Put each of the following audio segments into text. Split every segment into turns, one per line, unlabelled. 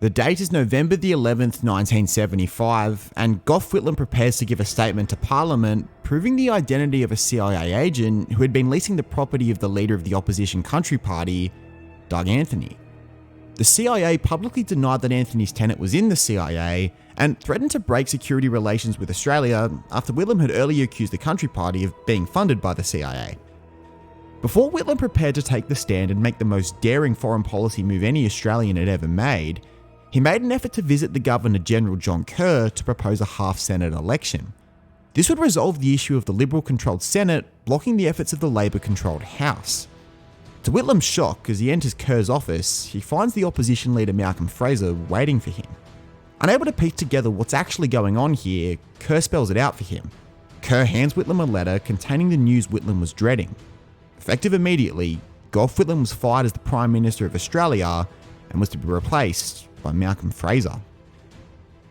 The date is November the 11th, 1975, and Gough Whitlam prepares to give a statement to Parliament proving the identity of a CIA agent who had been leasing the property of the leader of the opposition country party, Doug Anthony. The CIA publicly denied that Anthony's tenant was in the CIA and threatened to break security relations with Australia after Whitlam had earlier accused the country party of being funded by the CIA. Before Whitlam prepared to take the stand and make the most daring foreign policy move any Australian had ever made, he made an effort to visit the Governor-General John Kerr to propose a half-Senate election. This would resolve the issue of the Liberal-controlled Senate blocking the efforts of the Labor-controlled House. To Whitlam's shock, as he enters Kerr's office, he finds the opposition leader Malcolm Fraser waiting for him. Unable to piece together what's actually going on here, Kerr spells it out for him. Kerr hands Whitlam a letter containing the news Whitlam was dreading. Effective immediately, Gough Whitlam was fired as the Prime Minister of Australia and was to be replaced by Malcolm Fraser.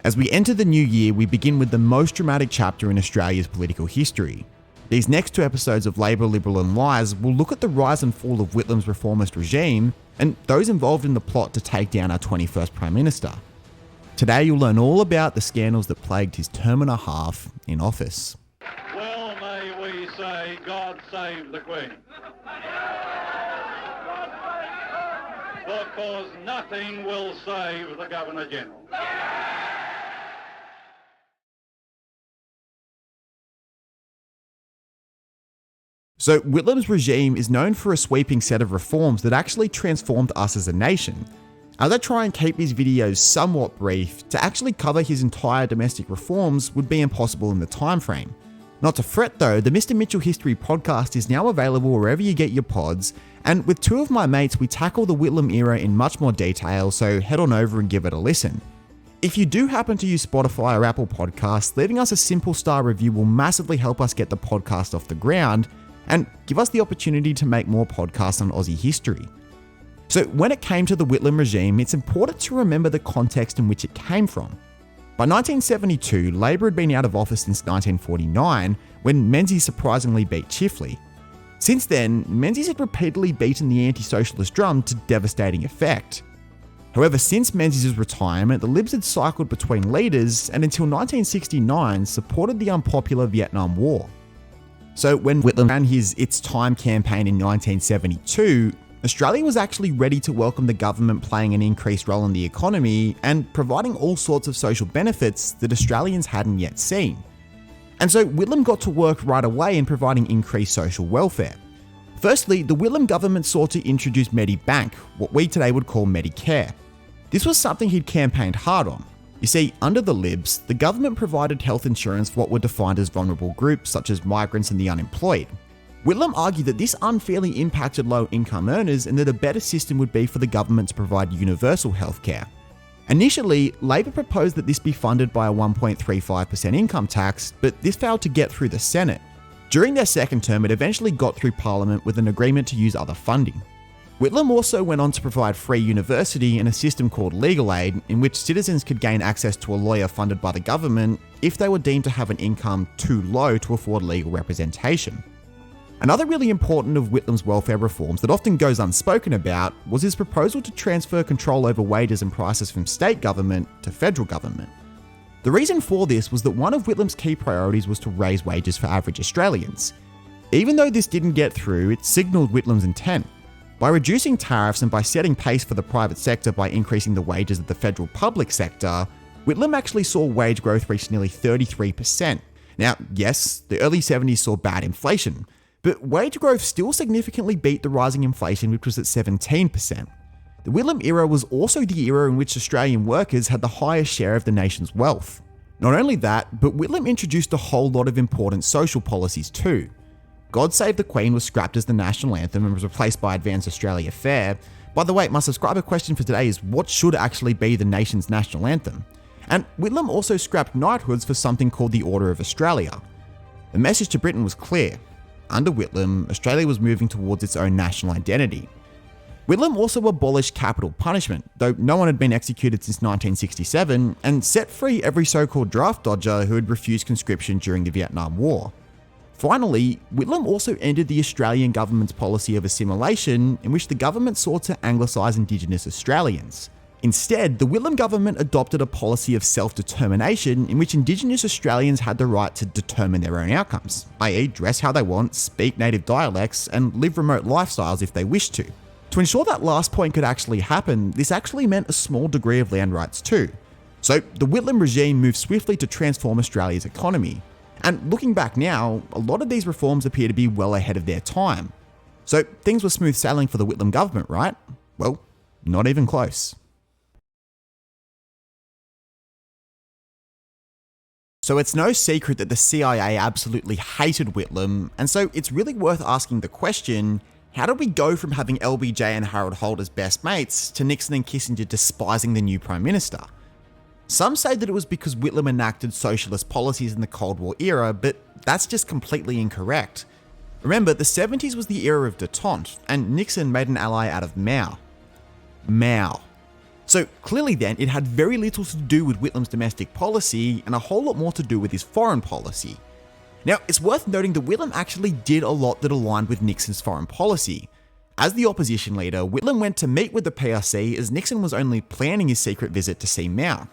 As we enter the new year, we begin with the most dramatic chapter in Australia's political history. These next two episodes of Labor, Liberal and Lies will look at the rise and fall of Whitlam's reformist regime and those involved in the plot to take down our 21st Prime Minister. Today you'll learn all about the scandals that plagued his term and a half in office.
Well, may we say, God save the Queen. Because nothing will save the Governor-General.
So Whitlam's regime is known for a sweeping set of reforms that actually transformed us as a nation. As I try and keep these videos somewhat brief, to actually cover his entire domestic reforms would be impossible in the time frame. Not to fret though, the Mr. Mitchell History podcast is now available wherever you get your pods, and with two of my mates we tackle the Whitlam era in much more detail, so head on over and give it a listen. If you do happen to use Spotify or Apple Podcasts, leaving us a simple star review will massively help us get the podcast off the ground, and give us the opportunity to make more podcasts on Aussie history. So when it came to the Whitlam regime, it's important to remember the context in which it came from. By 1972, Labor had been out of office since 1949, when Menzies surprisingly beat Chifley. Since then, Menzies had repeatedly beaten the anti-socialist drum to devastating effect. However, since Menzies' retirement, the Libs had cycled between leaders and until 1969 supported the unpopular Vietnam War. So when Whitlam ran his It's Time campaign in 1972, Australia was actually ready to welcome the government playing an increased role in the economy and providing all sorts of social benefits that Australians hadn't yet seen. And so Whitlam got to work right away in providing increased social welfare. Firstly, the Whitlam government sought to introduce Medibank, what we today would call Medicare. This was something he'd campaigned hard on. You see, under the Libs, the government provided health insurance for what were defined as vulnerable groups such as migrants and the unemployed. Whitlam argued that this unfairly impacted low-income earners and that a better system would be for the government to provide universal healthcare. Initially, Labor proposed that this be funded by a 1.35% income tax, but this failed to get through the Senate. During their second term, it eventually got through Parliament with an agreement to use other funding. Whitlam also went on to provide free university and a system called legal aid, in which citizens could gain access to a lawyer funded by the government if they were deemed to have an income too low to afford legal representation. Another really important of Whitlam's welfare reforms that often goes unspoken about was his proposal to transfer control over wages and prices from state government to federal government. The reason for this was that one of Whitlam's key priorities was to raise wages for average Australians. Even though this didn't get through, it signalled Whitlam's intent. By reducing tariffs and by setting pace for the private sector by increasing the wages of the federal public sector, Whitlam actually saw wage growth reach nearly 33%. Now, yes, the early 70s saw bad inflation, but wage growth still significantly beat the rising inflation, which was at 17%. The Whitlam era was also the era in which Australian workers had the highest share of the nation's wealth. Not only that, but Whitlam introduced a whole lot of important social policies too. God Save the Queen was scrapped as the national anthem and was replaced by Advance Australia Fair. By the way, my subscriber question for today is what should actually be the nation's national anthem? And Whitlam also scrapped knighthoods for something called the Order of Australia. The message to Britain was clear. Under Whitlam, Australia was moving towards its own national identity. Whitlam also abolished capital punishment, though no one had been executed since 1967, and set free every so-called draft dodger who had refused conscription during the Vietnam War. Finally, Whitlam also ended the Australian government's policy of assimilation, in which the government sought to anglicise Indigenous Australians. Instead, the Whitlam government adopted a policy of self-determination in which Indigenous Australians had the right to determine their own outcomes, i.e. dress how they want, speak native dialects, and live remote lifestyles if they wished to. To ensure that last point could actually happen, this actually meant a small degree of land rights too. So the Whitlam regime moved swiftly to transform Australia's economy. And looking back now, a lot of these reforms appear to be well ahead of their time. So things were smooth sailing for the Whitlam government, right? Well, not even close. So it's no secret that the CIA absolutely hated Whitlam, and so it's really worth asking the question, how did we go from having LBJ and Harold Holt as best mates to Nixon and Kissinger despising the new Prime Minister? Some say that it was because Whitlam enacted socialist policies in the Cold War era, but that's just completely incorrect. Remember, the 70s was the era of détente, and Nixon made an ally out of Mao. So clearly then, it had very little to do with Whitlam's domestic policy and a whole lot more to do with his foreign policy. Now, it's worth noting that Whitlam actually did a lot that aligned with Nixon's foreign policy. As the opposition leader, Whitlam went to meet with the PRC as Nixon was only planning his secret visit to see Mao.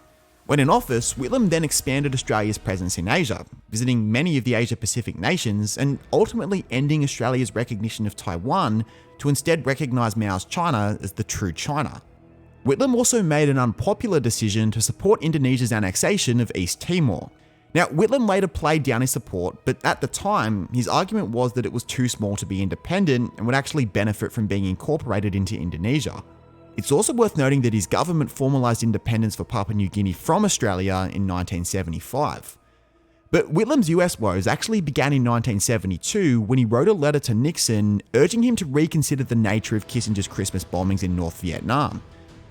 When in office, Whitlam then expanded Australia's presence in Asia, visiting many of the Asia-Pacific nations and ultimately ending Australia's recognition of Taiwan to instead recognise Mao's China as the true China. Whitlam also made an unpopular decision to support Indonesia's annexation of East Timor. Now, Whitlam later played down his support, but at the time, his argument was that it was too small to be independent and would actually benefit from being incorporated into Indonesia. It's also worth noting that his government formalised independence for Papua New Guinea from Australia in 1975. But Whitlam's US woes actually began in 1972 when he wrote a letter to Nixon urging him to reconsider the nature of Kissinger's Christmas bombings in North Vietnam.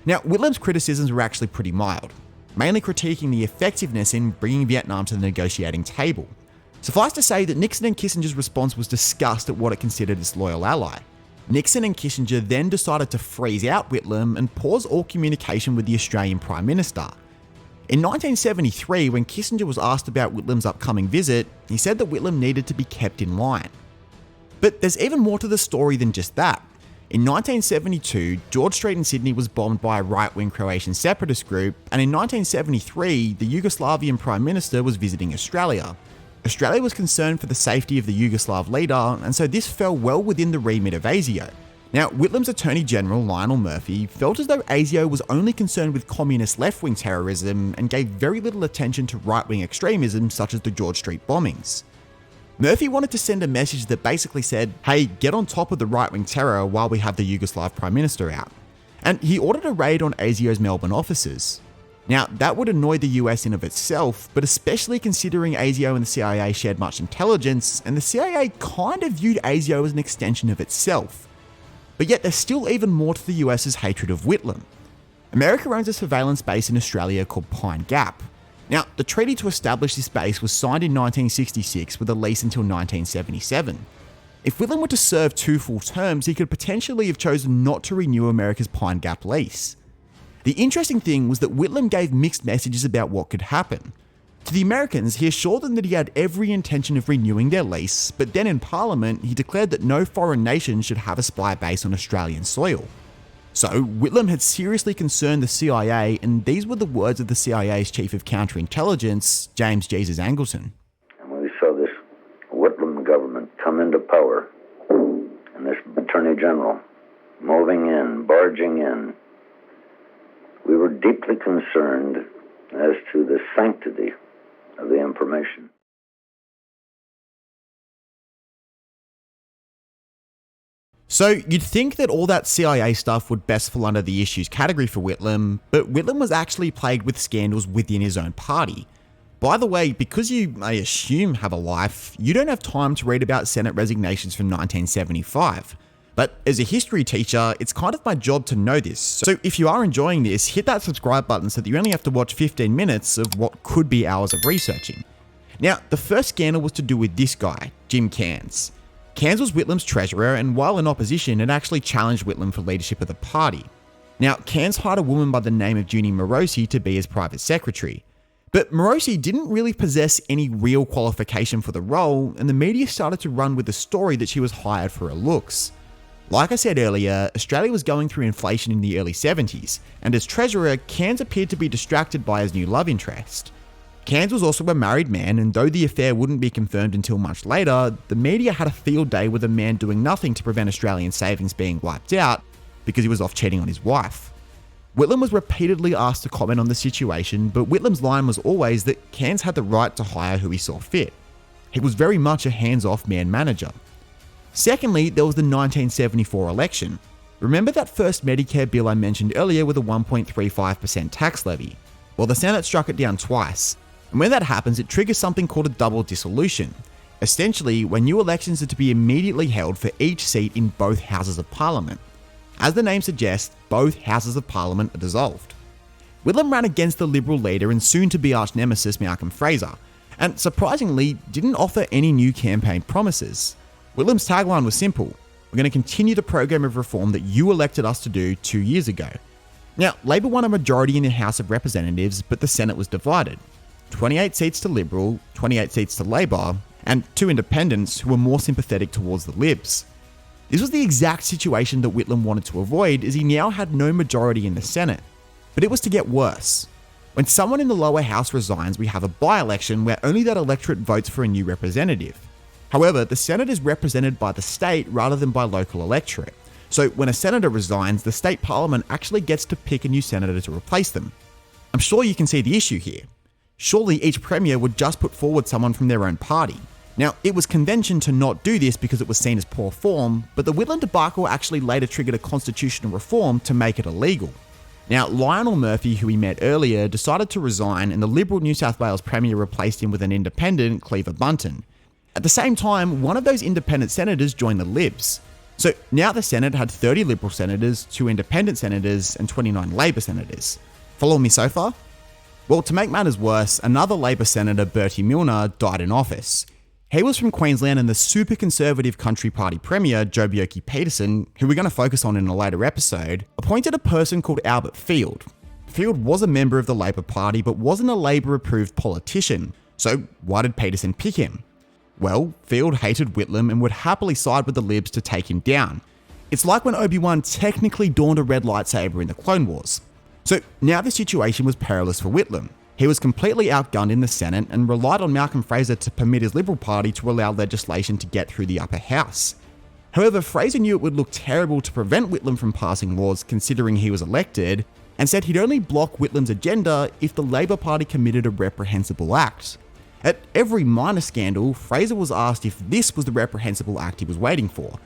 Now, Whitlam's criticisms were actually pretty mild, mainly critiquing the effectiveness in bringing Vietnam to the negotiating table. Suffice to say that Nixon and Kissinger's response was disgust at what it considered its loyal ally. Nixon and Kissinger then decided to freeze out Whitlam and pause all communication with the Australian Prime Minister. In 1973, when Kissinger was asked about Whitlam's upcoming visit, he said that Whitlam needed to be kept in line. But there's even more to the story than just that. In 1972, George Street in Sydney was bombed by a right-wing Croatian separatist group, and in 1973, the Yugoslavian Prime Minister was visiting Australia. Australia was concerned for the safety of the Yugoslav leader, and so this fell well within the remit of ASIO. Now, Whitlam's Attorney General, Lionel Murphy, felt as though ASIO was only concerned with communist left-wing terrorism and gave very little attention to right-wing extremism such as the George Street bombings. Murphy wanted to send a message that basically said, hey, get on top of the right-wing terror while we have the Yugoslav Prime Minister out. And he ordered a raid on ASIO's Melbourne offices. Now, that would annoy the US in of itself, but especially considering ASIO and the CIA shared much intelligence, and the CIA kind of viewed ASIO as an extension of itself. But yet there's still even more to the US's hatred of Whitlam. America owns a surveillance base in Australia called Pine Gap. Now, the treaty to establish this base was signed in 1966 with a lease until 1977. If Whitlam were to serve 2 full terms, he could potentially have chosen not to renew America's Pine Gap lease. The interesting thing was that Whitlam gave mixed messages about what could happen. To the Americans, he assured them that he had every intention of renewing their lease, but then in Parliament, he declared that no foreign nation should have a spy base on Australian soil. So, Whitlam had seriously concerned the CIA, and these were the words of the CIA's Chief of Counterintelligence, James Jesus Angleton.
And we saw this Whitlam government come into power, and this Attorney General moving in, barging in. We were deeply concerned as to the sanctity of the information.
So you'd think that all that CIA stuff would best fall under the issues category for Whitlam, but Whitlam was actually plagued with scandals within his own party. By the way, because you, I assume, have a life, you don't have time to read about Senate resignations from 1975. But as a history teacher, it's kind of my job to know this. So if you are enjoying this, hit that subscribe button so that you only have to watch 15 minutes of what could be hours of researching. Now, the first scandal was to do with this guy, Jim Cairns. Cairns was Whitlam's treasurer, and while in opposition, had actually challenged Whitlam for leadership of the party. Now, Cairns hired a woman by the name of Junie Morosi to be his private secretary. But Morosi didn't really possess any real qualification for the role, and the media started to run with the story that she was hired for her looks. Like I said earlier, Australia was going through inflation in the early 70s, and as Treasurer, Cairns appeared to be distracted by his new love interest. Cairns was also a married man, and though the affair wouldn't be confirmed until much later, the media had a field day with a man doing nothing to prevent Australian savings being wiped out because he was off cheating on his wife. Whitlam was repeatedly asked to comment on the situation, but Whitlam's line was always that Cairns had the right to hire who he saw fit. He was very much a hands-off man-manager. Secondly, there was the 1974 election. Remember that first Medicare bill I mentioned earlier with a 1.35% tax levy? Well, the Senate struck it down twice, and when that happens, it triggers something called a double dissolution. Essentially, when new elections are to be immediately held for each seat in both houses of parliament. As the name suggests, both houses of parliament are dissolved. Whitlam ran against the Liberal leader and soon-to-be arch-nemesis Malcolm Fraser, and surprisingly didn't offer any new campaign promises. Whitlam's tagline was simple: "We're going to continue the program of reform that you elected us to do 2 years ago." Now, Labor won a majority in the House of Representatives, but the Senate was divided. 28 seats to Liberal, 28 seats to Labor, and 2 independents who were more sympathetic towards the Libs. This was the exact situation that Whitlam wanted to avoid, as he now had no majority in the Senate. But it was to get worse. When someone in the lower house resigns, we have a by-election where only that electorate votes for a new representative. However, the Senate is represented by the state rather than by local electorate. So when a senator resigns, the state parliament actually gets to pick a new senator to replace them. I'm sure you can see the issue here. Surely each premier would just put forward someone from their own party. Now, it was convention to not do this because it was seen as poor form, but the Whitlam debacle actually later triggered a constitutional reform to make it illegal. Now, Lionel Murphy, who we met earlier, decided to resign, and the Liberal New South Wales Premier replaced him with an independent, Cleaver Bunton. At the same time, one of those independent senators joined the Libs. So now the Senate had 30 Liberal senators, 2 independent senators, and 29 Labor senators. Follow me so far? Well, to make matters worse, another Labor senator, Bertie Milner, died in office. He was from Queensland, and the super conservative Country Party Premier, Joh Bjelke-Petersen, who we're going to focus on in a later episode, appointed a person called Albert Field. Field was a member of the Labor Party, but wasn't a Labor-approved politician. So why did Petersen pick him? Well, Field hated Whitlam and would happily side with the Libs to take him down. It's like when Obi-Wan technically donned a red lightsaber in the Clone Wars. So now the situation was perilous for Whitlam. He was completely outgunned in the Senate and relied on Malcolm Fraser to permit his Liberal Party to allow legislation to get through the upper house. However, Fraser knew it would look terrible to prevent Whitlam from passing laws considering he was elected, and said he'd only block Whitlam's agenda if the Labor Party committed a reprehensible act. At every minor scandal, Fraser was asked if this was the reprehensible act he was waiting for,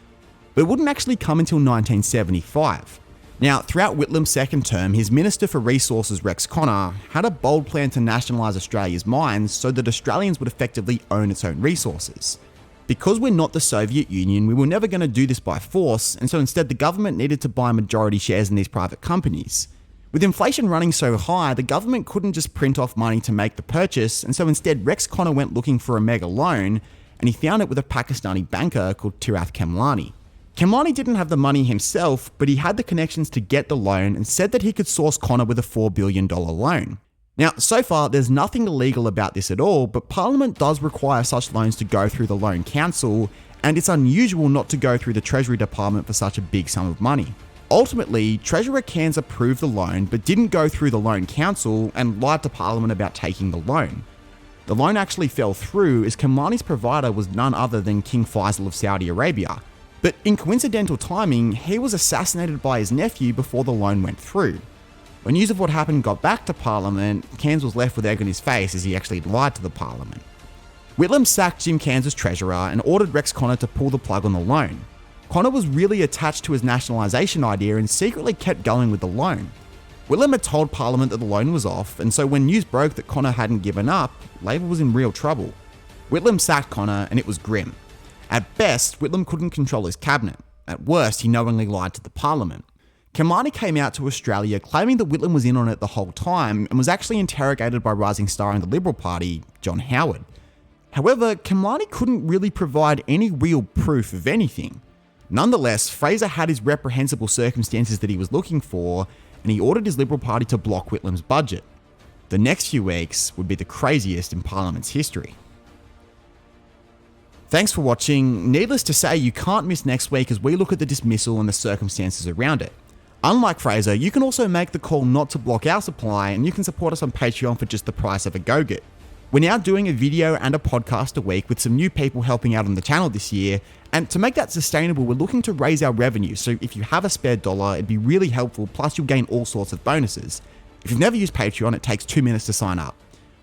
but it wouldn't actually come until 1975. Now, throughout Whitlam's second term, his Minister for Resources, Rex Connor, had a bold plan to nationalise Australia's mines so that Australians would effectively own its own resources. Because we're not the Soviet Union, we were never going to do this by force, and so instead the government needed to buy majority shares in these private companies. With inflation running so high, the government couldn't just print off money to make the purchase, and so instead Rex Connor went looking for a mega loan, and he found it with a Pakistani banker called Tirath Khemlani. Khemlani didn't have the money himself, but he had the connections to get the loan and said that he could source Connor with a $4 billion loan. Now, so far, there's nothing illegal about this at all, but Parliament does require such loans to go through the Loan Council, and it's unusual not to go through the Treasury Department for such a big sum of money. Ultimately, Treasurer Cairns approved the loan, but didn't go through the Loan Council and lied to Parliament about taking the loan. The loan actually fell through as Khemlani's provider was none other than King Faisal of Saudi Arabia. But in coincidental timing, he was assassinated by his nephew before the loan went through. When news of what happened got back to Parliament, Cairns was left with egg on his face as he actually lied to the Parliament. Whitlam sacked Jim Cairns as Treasurer and ordered Rex Connor to pull the plug on the loan. Connor was really attached to his nationalisation idea and secretly kept going with the loan. Whitlam had told Parliament that the loan was off, and so when news broke that Connor hadn't given up, Labor was in real trouble. Whitlam sacked Connor, and it was grim. At best, Whitlam couldn't control his cabinet. At worst, he knowingly lied to the Parliament. Khemlani came out to Australia claiming that Whitlam was in on it the whole time and was actually interrogated by rising star in the Liberal Party, John Howard. However, Khemlani couldn't really provide any real proof of anything. Nonetheless, Fraser had his reprehensible circumstances that he was looking for, and he ordered his Liberal Party to block Whitlam's budget. The next few weeks would be the craziest in Parliament's history. Thanks for watching. Needless to say, you can't miss next week as we look at the dismissal and the circumstances around it. Unlike Fraser, you can also make the call not to block our supply, and you can support us on Patreon for just the price of a Go-Get. We're now doing a video and a podcast a week with some new people helping out on the channel this year, and to make that sustainable, we're looking to raise our revenue, so if you have a spare dollar, it'd be really helpful, plus you'll gain all sorts of bonuses. If you've never used Patreon, it takes 2 minutes to sign up.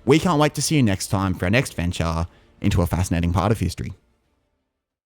We can't wait to see you next time for our next venture into a fascinating part of history.